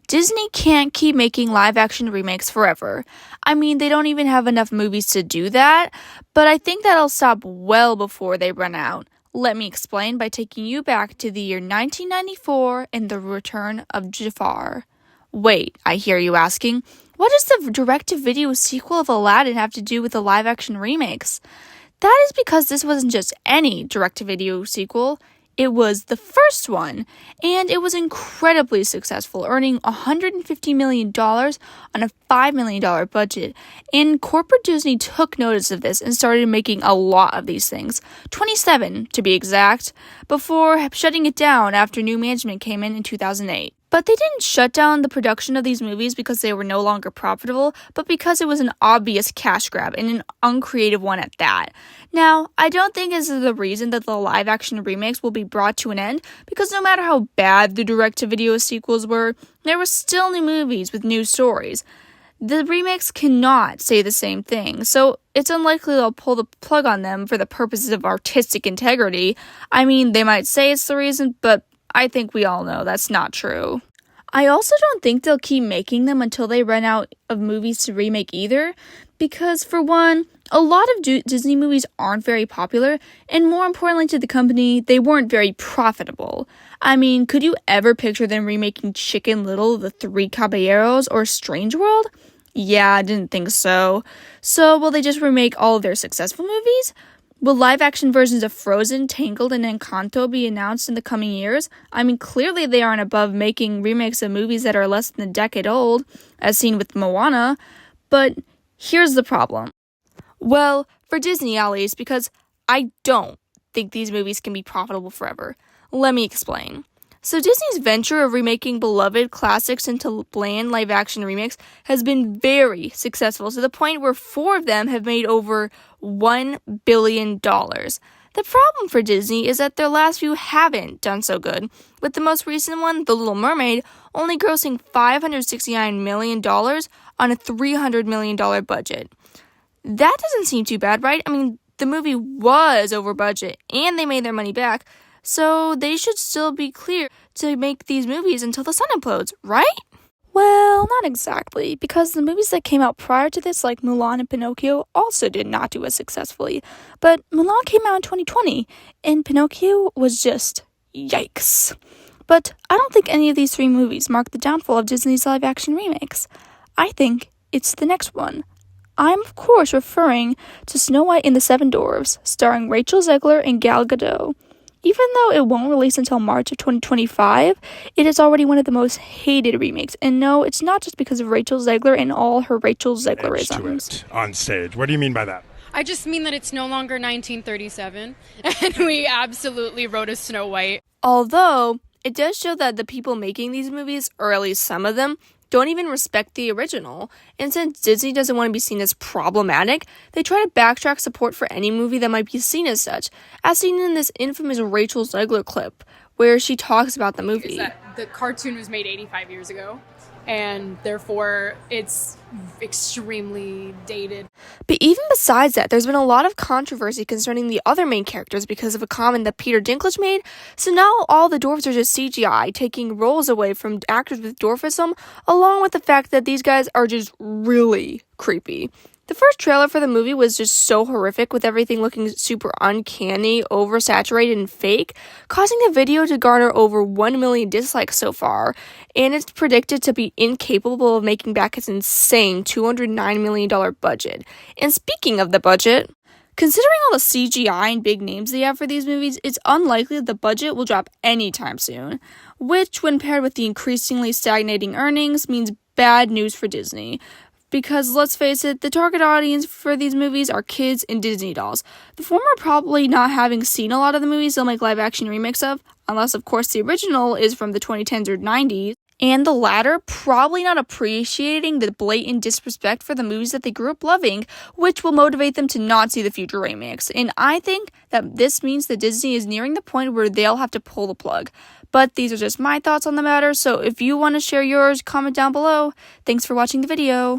Disney can't keep making live-action remakes forever. I mean, they don't even have enough movies to do that, but I think that'll stop well before they run out. Let me explain by taking you back to the year 1994 and the return of Jafar. Wait, I hear you asking, what does the direct-to-video sequel of Aladdin have to do with the live-action remakes? That is because this wasn't just any direct-to-video sequel. It was the first one, and it was incredibly successful, earning $150 million on a $5 million budget. And corporate Disney took notice of this and started making a lot of these things, 27 to be exact, before shutting it down after new management came in 2008. But they didn't shut down the production of these movies because they were no longer profitable, but because it was an obvious cash grab and an uncreative one at that. Now, I don't think this is the reason that the live-action remakes will be brought to an end, because no matter how bad the direct-to-video sequels were, there were still new movies with new stories. The remakes cannot say the same thing, so it's unlikely they'll pull the plug on them for the purposes of artistic integrity. I mean, they might say it's the reason, but I think we all know that's not true. I also don't think they'll keep making them until they run out of movies to remake either, because for one, a lot of Disney movies aren't very popular, and more importantly to the company, they weren't very profitable. I mean, could you ever picture them remaking Chicken Little, The Three Caballeros, or Strange World? Yeah, I didn't think so. So will they just remake all of their successful movies? Will live-action versions of Frozen, Tangled, and Encanto be announced in the coming years? I mean, clearly they aren't above making remakes of movies that are less than a decade old, as seen with Moana. But here's the problem. Well, for Disney at least, because I don't think these movies can be profitable forever. Let me explain. So Disney's venture of remaking beloved classics into bland live-action remakes has been very successful, to the point where 4 of them have made over $1 billion. The problem for Disney is that their last few haven't done so good, with the most recent one, The Little Mermaid, only grossing $569 million on a $300 million budget. That doesn't seem too bad, right? I mean, the movie was over budget, and they made their money back, so they should still be clear to make these movies until the sun implodes, right? Well, not exactly, because the movies that came out prior to this, like Mulan and Pinocchio, also did not do as successfully. But Mulan came out in 2020, and Pinocchio was just yikes. But I don't think any of these 3 movies mark the downfall of Disney's live-action remakes. I think it's the next one. I'm, of course, referring to Snow White and the Seven Dwarfs, starring Rachel Zegler and Gal Gadot. Even though it won't release until March of 2025, it is already one of the most hated remakes. And no, it's not just because of Rachel Zegler and all her Rachel Zeglerisms. On stage. What do you mean by that? I just mean that it's no longer 1937, and we absolutely wrote a Snow White. Although, it does show that the people making these movies, or at least some of them, don't even respect the original, and since Disney doesn't want to be seen as problematic, they try to backtrack support for any movie that might be seen as such, as seen in this infamous Rachel Zegler clip, where she talks about the movie. The cartoon was made 85 years ago, and therefore it's extremely dated. But even besides that, there's been a lot of controversy concerning the other main characters because of a comment that Peter Dinklage made, so now all the dwarves are just CGI, taking roles away from actors with dwarfism, along with the fact that these guys are just really creepy. The first trailer for the movie was just so horrific, with everything looking super uncanny, oversaturated, and fake, causing the video to garner over 1 million dislikes so far, and it's predicted to be incapable of making back its insane $209 million budget. And speaking of the budget, considering all the CGI and big names they have for these movies, it's unlikely that the budget will drop anytime soon, which, when paired with the increasingly stagnating earnings, means bad news for Disney. Because, let's face it, the target audience for these movies are kids and Disney dolls. The former probably not having seen a lot of the movies they'll make live-action remakes of, unless, of course, the original is from the 2010s or 90s. And the latter probably not appreciating the blatant disrespect for the movies that they grew up loving, which will motivate them to not see the future remakes. And I think that this means that Disney is nearing the point where they'll have to pull the plug. But these are just my thoughts on the matter, so if you want to share yours, comment down below. Thanks for watching the video.